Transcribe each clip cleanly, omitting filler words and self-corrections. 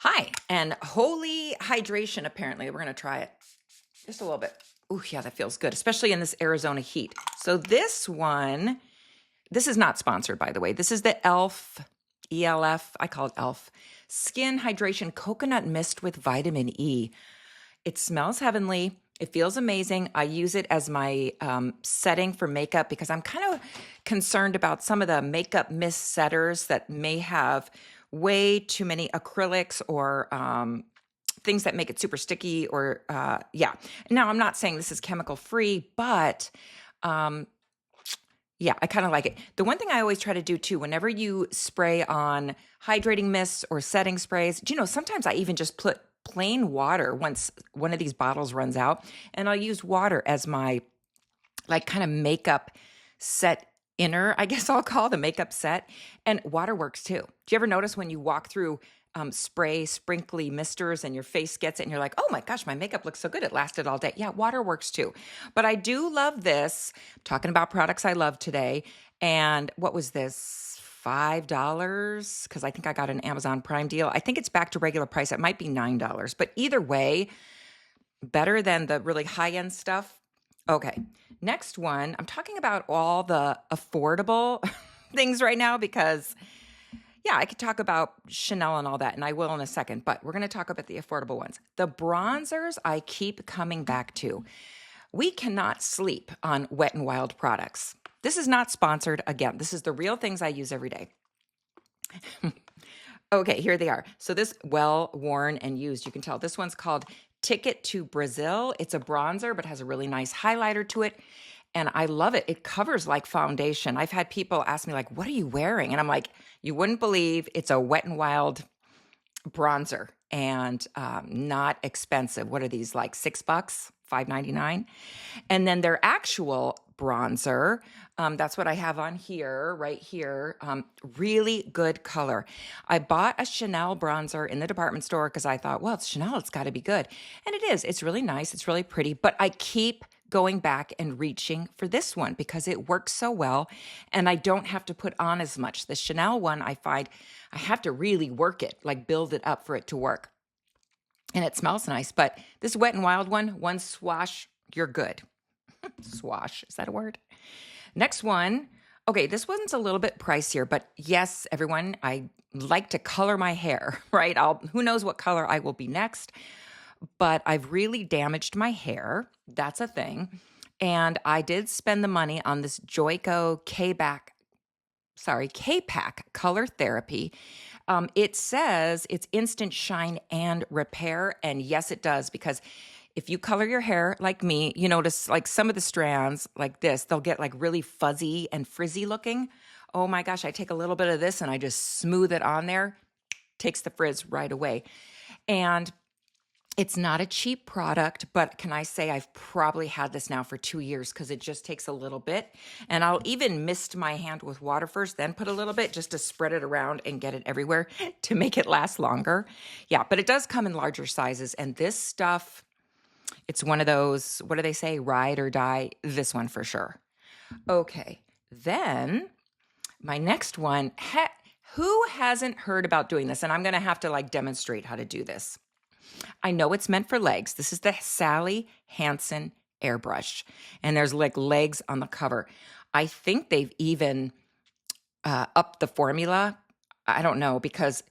Hi, and holy hydration, apparently. We're going to try it just a little bit. Ooh, yeah, that feels good, especially in this Arizona heat. So this one, this is not sponsored, by the way. This is the ELF, I call it ELF, Skin Hydration Coconut Mist with Vitamin E. It smells heavenly. It feels amazing. I use it as my setting for makeup because I'm kind of concerned about some of the makeup mist setters that may have way too many acrylics or things that make it super sticky or yeah. Now, I'm not saying this is chemical free, but yeah, I kind of like it. The one thing I always try to do too, whenever you spray on hydrating mists or setting sprays, do you know, sometimes I even just put plain water once one of these bottles runs out, and I'll use water as my like kind of makeup set inner, I guess I'll call the makeup set. And water works too. Do you ever notice when you walk through spray, sprinkly misters and your face gets it and you're like, oh my gosh, my makeup looks so good. It lasted all day. Yeah, water works too. But I do love this. I'm talking about products I love today. And what was this? $5 because I think I got an Amazon Prime deal. I think it's back to regular price. It might be $9. But either way, better than the really high-end stuff. Okay, next one. I'm talking about all the affordable things right now because, yeah, I could talk about Chanel and all that, and I will in a second, but we're going to talk about the affordable ones. The bronzers I keep coming back to. We cannot sleep on Wet n Wild products. This is not sponsored. Again, this is the real things I use every day. Okay, here they are. So this well-worn and used, you can tell. This one's called Ticket to Brazil. It's a bronzer, but has a really nice highlighter to it. And I love it. It covers like foundation. I've had people ask me like, what are you wearing? And I'm like, you wouldn't believe it's a Wet n Wild bronzer and not expensive. What are these, like $6, $5.99? And then their actual bronzer, that's what I have on here, right here. Really good color. I bought a Chanel bronzer in the department store because I thought, well, it's Chanel, it's got to be good. And it is. It's really nice. It's really pretty. But I keep going back and reaching for this one because it works so well and I don't have to put on as much. The Chanel one, I find I have to really work it, like build it up for it to work. And it smells nice, but this Wet n Wild one swash, you're good. Swash, is that a word? Next one. Okay, this one's a little bit pricier, but yes, everyone, I like to color my hair, right? Who knows what color I will be next, but I've really damaged my hair. That's a thing. And I did spend the money on this Joico K-Pack color therapy. It says it's instant shine and repair. And yes, it does, because if you color your hair like me, you notice like some of the strands like this, they'll get like really fuzzy and frizzy looking. Oh my gosh, I take a little bit of this and I just smooth it on there. Takes the frizz right away. And it's not a cheap product, but can I say I've probably had this now for 2 years because it just takes a little bit. And I'll even mist my hand with water first, then put a little bit just to spread it around and get it everywhere to make it last longer. Yeah, but it does come in larger sizes. And this stuff, it's one of those, what do they say, ride or die? This one for sure. Okay, then my next one, who hasn't heard about doing this? And I'm going to have to like demonstrate how to do this. I know it's meant for legs. This is the Sally Hansen airbrush, and there's like legs on the cover. I think they've even upped the formula. I don't know, because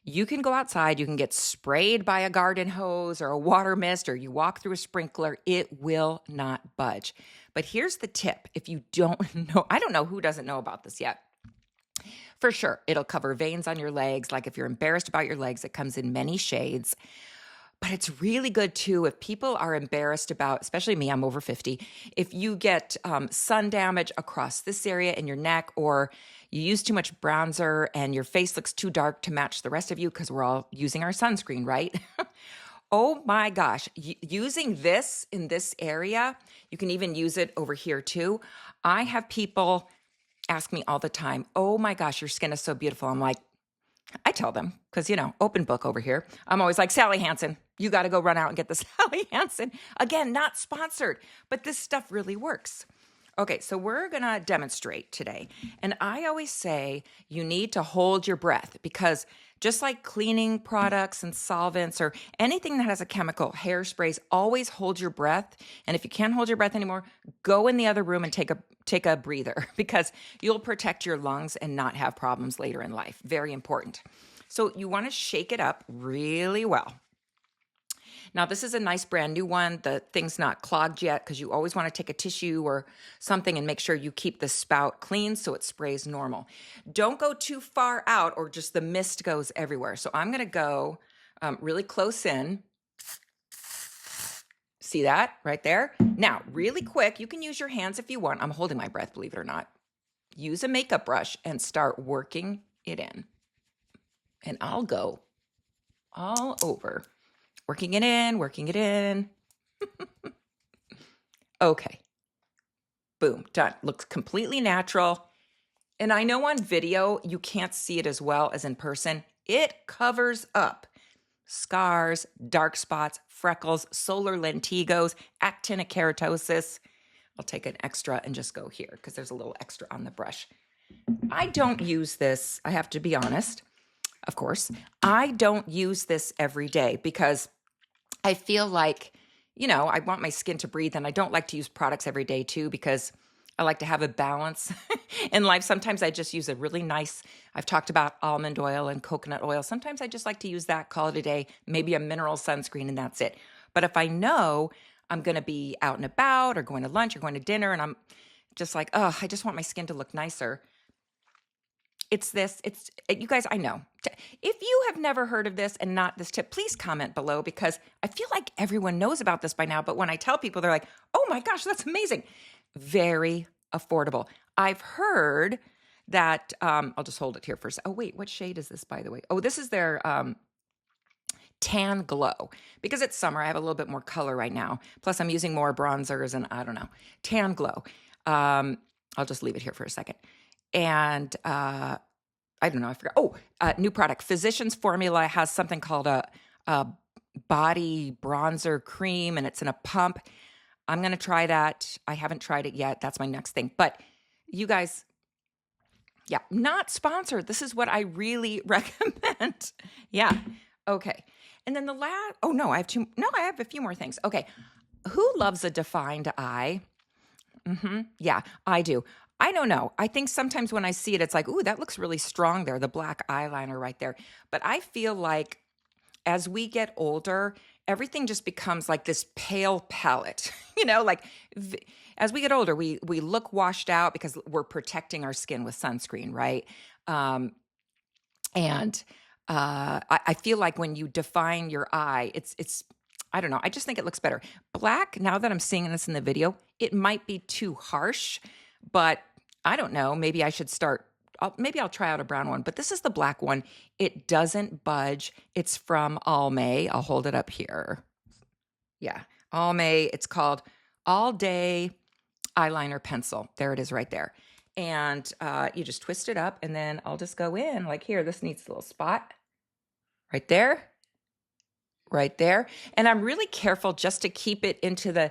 you can go outside, you can get sprayed by a garden hose or a water mist, or you walk through a sprinkler. It will not budge. But here's the tip. If you don't know, I don't know who doesn't know about this yet. For sure, it'll cover veins on your legs. Like if you're embarrassed about your legs, it comes in many shades. But it's really good too if people are embarrassed about, especially me, I'm over 50, if you get sun damage across this area in your neck, or you use too much bronzer and your face looks too dark to match the rest of you because we're all using our sunscreen, right? Oh my gosh, using this in this area, you can even use it over here too. I have people ask me all the time, oh my gosh, your skin is so beautiful. I'm like, I tell them, because, you know, open book over here. I'm always like, Sally Hansen, you got to go run out and get the Sally Hansen. Again, not sponsored, but this stuff really works. Okay, so we're going to demonstrate today. And I always say you need to hold your breath because just like cleaning products and solvents or anything that has a chemical, hairsprays, always hold your breath. And if you can't hold your breath anymore, go in the other room and take a breather because you'll protect your lungs and not have problems later in life. Very important. So you want to shake it up really well. Now, this is a nice brand new one. The thing's not clogged yet because you always want to take a tissue or something and make sure you keep the spout clean so it sprays normal. Don't go too far out or just the mist goes everywhere. So I'm going to go really close in. See that right there? Now, really quick, you can use your hands if you want. I'm holding my breath, believe it or not. Use a makeup brush and start working it in. And I'll go all over. Working it in, working it in. Okay. Boom, done. Looks completely natural. And I know on video, you can't see it as well as in person. It covers up scars, dark spots, freckles, solar lentigos, actinic keratosis. I'll take an extra and just go here because there's a little extra on the brush. I don't use this, I have to be honest, of course. I don't use this every day because I feel like, I want my skin to breathe and I don't like to use products every day too because I like to have a balance in life. Sometimes I just use a really nice, I've talked about almond oil and coconut oil. Sometimes I just like to use that, call it a day, maybe a mineral sunscreen and that's it. But if I know I'm going to be out and about or going to lunch or going to dinner and I'm just like, oh, I just want my skin to look nicer. It's you guys, I know. If you have never heard of this and not this tip, please comment below because I feel like everyone knows about this by now. But when I tell people, they're like, oh my gosh, that's amazing. Very affordable. I've heard that, I'll just hold it here for a second. Oh, wait, what shade is this, by the way? Oh, this is their Tan Glow. Because it's summer, I have a little bit more color right now. Plus, I'm using more bronzers and I don't know. Tan Glow. I'll just leave it here for a second. And I don't know, I forgot. Oh, new product. Physicians Formula has something called a body bronzer cream, and it's in a pump. I'm going to try that. I haven't tried it yet. That's my next thing. But you guys, yeah, not sponsored. This is what I really recommend. Yeah. Okay. And then the last, oh no, I have a few more things. Okay. Who loves a defined eye? Yeah, I do. I don't know. I think sometimes when I see it, it's like, ooh, that looks really strong there, the black eyeliner right there. But I feel like as we get older, everything just becomes like this pale palette. As we get older, we look washed out because we're protecting our skin with sunscreen, right? I feel like when you define your eye, it's I don't know. I just think it looks better. Black, now that I'm seeing this in the video, it might be too harsh, but I don't know. Maybe I should maybe I'll try out a brown one, but this is the black one. It doesn't budge. It's from Almay. I'll hold it up here. Yeah, Almay. It's called All Day Eyeliner Pencil. There it is right there. And you just twist it up and then I'll just go in like here. This needs a little spot right there. Right there. And I'm really careful just to keep it into the,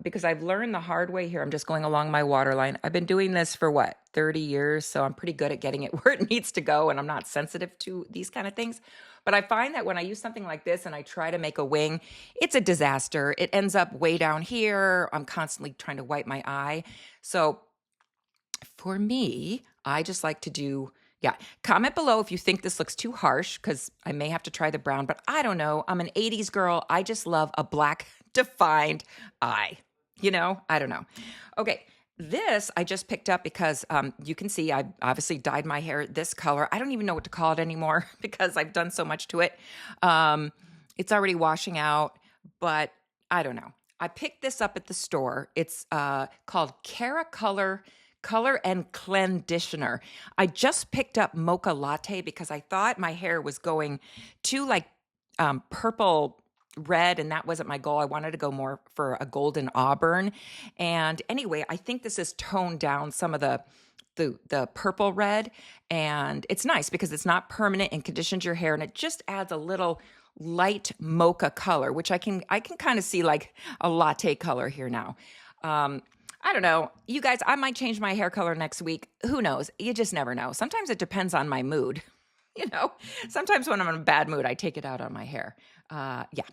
because I've learned the hard way here. I'm just going along my waterline. I've been doing this for 30 years. So I'm pretty good at getting it where it needs to go. And I'm not sensitive to these kind of things. But I find that when I use something like this and I try to make a wing, it's a disaster. It ends up way down here. I'm constantly trying to wipe my eye. So for me, I just like to do, yeah. Comment below if you think this looks too harsh because I may have to try the brown, but I don't know. I'm an 80s girl. I just love a black defined eye. I don't know. Okay. This I just picked up because you can see I obviously dyed my hair this color. I don't even know what to call it anymore because I've done so much to it. It's already washing out, but I don't know. I picked this up at the store. It's called Cara Color and Clenditioner. I just picked up Mocha Latte because I thought my hair was going too purple red, and that wasn't my goal. I wanted to go more for a golden auburn. And anyway, I think this has toned down some of the purple red, and it's nice because it's not permanent and conditions your hair, and it just adds a little light mocha color, which I can kind of see like a latte color here now. I don't know. You guys, I might change my hair color next week. Who knows? You just never know. Sometimes it depends on my mood. You know, sometimes when I'm in a bad mood, I take it out on my hair. Yeah.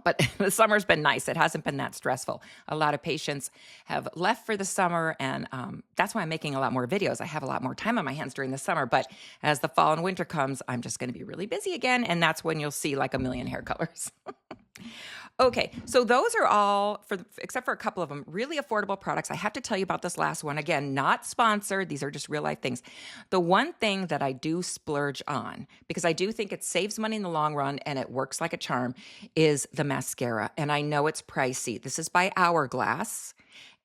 But the summer's been nice. It hasn't been that stressful. A lot of patients have left for the summer, and that's why I'm making a lot more videos. I have a lot more time on my hands during the summer, but as the fall and winter comes, I'm just going to be really busy again, and that's when you'll see like a million hair colors. Okay, so those are all, except for a couple of them, really affordable products. I have to tell you about this last one. Again, not sponsored. These are just real life things. The one thing that I do splurge on, because I do think it saves money in the long run and it works like a charm, is the mascara. And I know it's pricey. This is by Hourglass,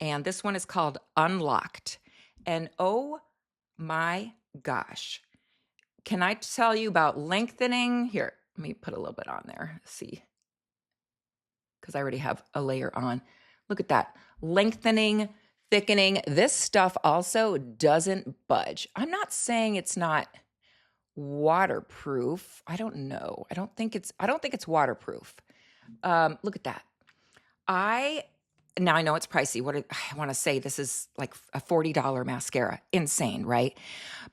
and this one is called Unlocked. And oh my gosh, can I tell you about lengthening? Here, let me put a little bit on there. See. Because I already have a layer on. Look at that. Lengthening, thickening. This stuff also doesn't budge. I'm not saying it's not waterproof. I don't know. I don't think it's waterproof. Look at that. Now I know it's pricey. I want to say this is like a $40 mascara. Insane, right?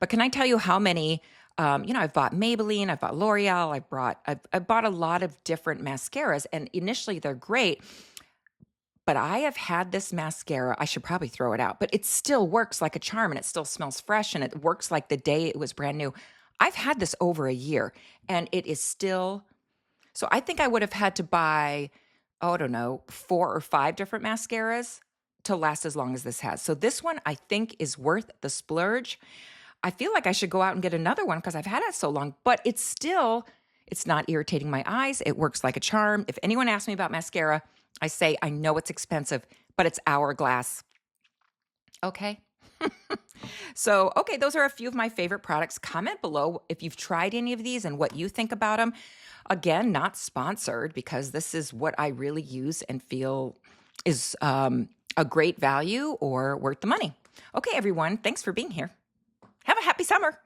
But can I tell you how many I've bought Maybelline, I've bought L'Oreal, I bought a lot of different mascaras, and initially they're great, but I have had this mascara, I should probably throw it out, but it still works like a charm, and it still smells fresh, and it works like the day it was brand new. I've had this over a year, and it is still, so I think I would have had to buy, I don't know, 4 or 5 different mascaras to last as long as this has. So this one I think is worth the splurge. I feel like I should go out and get another one because I've had it so long, but it's not irritating my eyes. It works like a charm. If anyone asks me about mascara, I say, I know it's expensive, but it's Hourglass. Okay. So, okay, those are a few of my favorite products. Comment below if you've tried any of these and what you think about them. Again, not sponsored, because this is what I really use and feel is a great value or worth the money. Okay, everyone, thanks for being here. Have a happy summer.